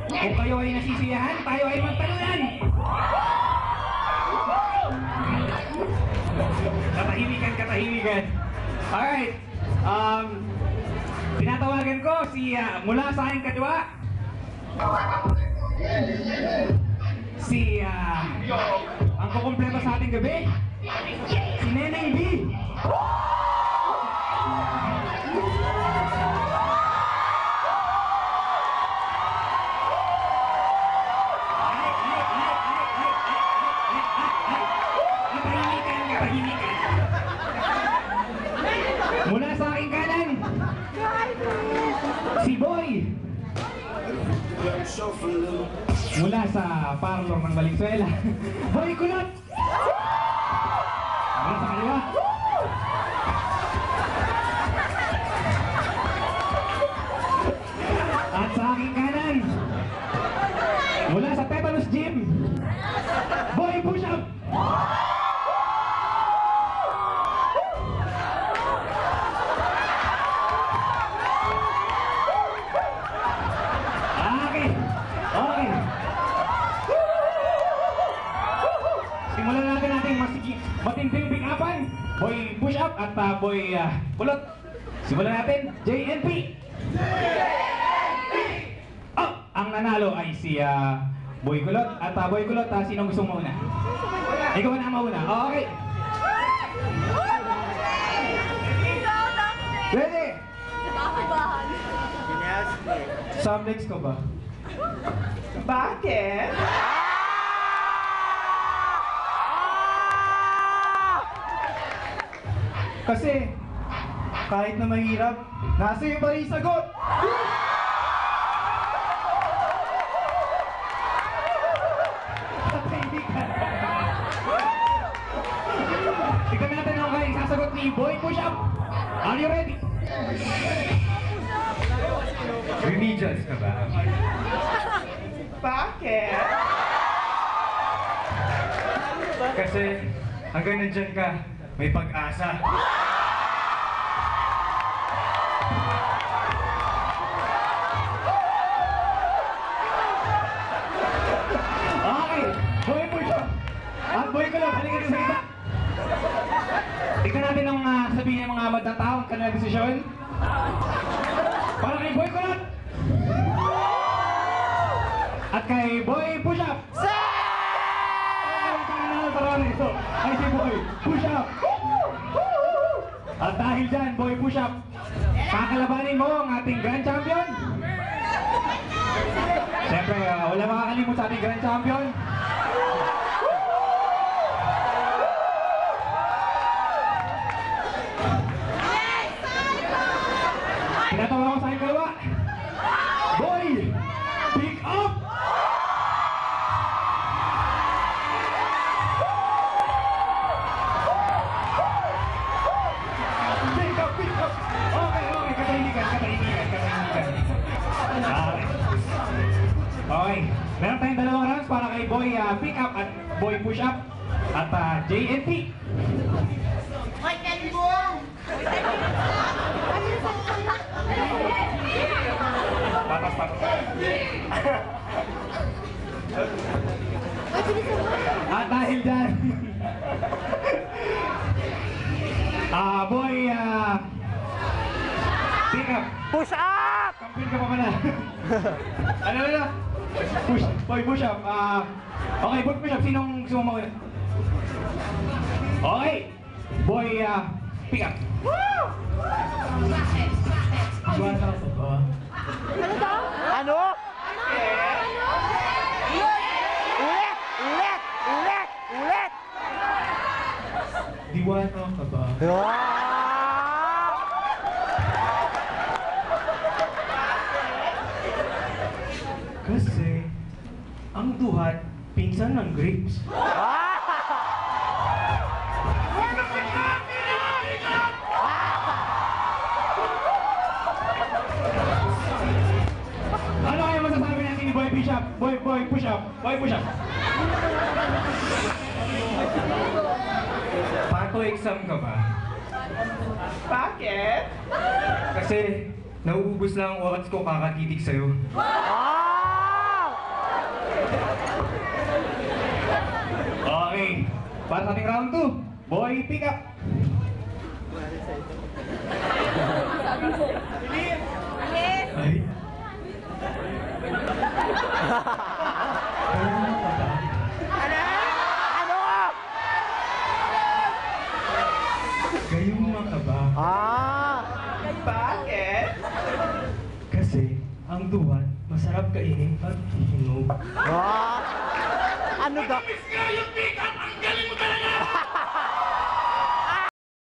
kung kayo ay nasisiyahan, tayo ay magtalunan. Katahimikan. Alright. Tinatawagan ko si mula sa aking kadiwa. Ang kukumpleto sa ating gabi. Si Neneng B. Mula sa aking kanan, si Boy. Mula sa parlor ng Valenzuela, Boy Kulot. Mula sa kaliwa, at sa aking kanan, mula sa Tetanus Gym, Boy Push-Up. Simulan natin nating matinding pick-upan. Boy Push-Up at Boy Kulot. Simulan natin, JNP. Oh, ang nanalo ay si Boy Kulot. At Boy Kulot, sinong gusto mauna? Ikaw na mauna. Oh, okay. Ready? Sublex ko ba? Bakit? Kasi, kahit na mahirap, nasa iyo pa rin sagot! Tignan natin ang kayong sasagot ni Boy Push-Up. Are you ready? Remedials ka ba? Bakit? Kasi, hanggang nandyan ka, may pag-asa. Okay, Boy Push-Up at Boy Kulot, halika dito sa kita. Tignan natin ang sabihin ng mga madang tao, ang kanilang desisyon. Para kay Boy Kulot at kay Boy Push-Up. Ito ay si Boy Push-Up. At dahil dyan, Boy Push-Up, kakalabanin mo ang ating Grand Champion. Siyempre, wala makakalimut sa ating Grand Champion. Tinatawa ko sa aking kalawa. Boy, pick up! Okay, meron tayong dalawang rounds para kay Boy Pick Up at Boy Push Up at JNP. Hoy, Kalbong! Patas. At dahil dyan, Boy Pick Up. Push up! Kampiyon ka pa pala. Ano? Boy Push Up. Okay, Boy Push Up. Sinong gusto mo mauna? Okay. Boy Pick Up. Woo! Buwan ka lang ba? Ano daw? Ano? Ulit! Diwata ka ba? Kasi, ang duhat, pinsan ng grapes. Ano kaya masasabi natin ni Boy Push Up? Boy Push Up. Boy Push Up. Pato exam ka ba? Bakit? Kasi Nauubos na ang oras ko kakatitig sa'yo. Ah! Okay, para sa ating round 2, boy pick up. Ay. Ano? Gayuma ka ba? Ah! Bakit? Kasi ang duwan masarap kainin pag hinog. Ah! Ano daw? Miss nga yung pick up! Ang galing mo talaga!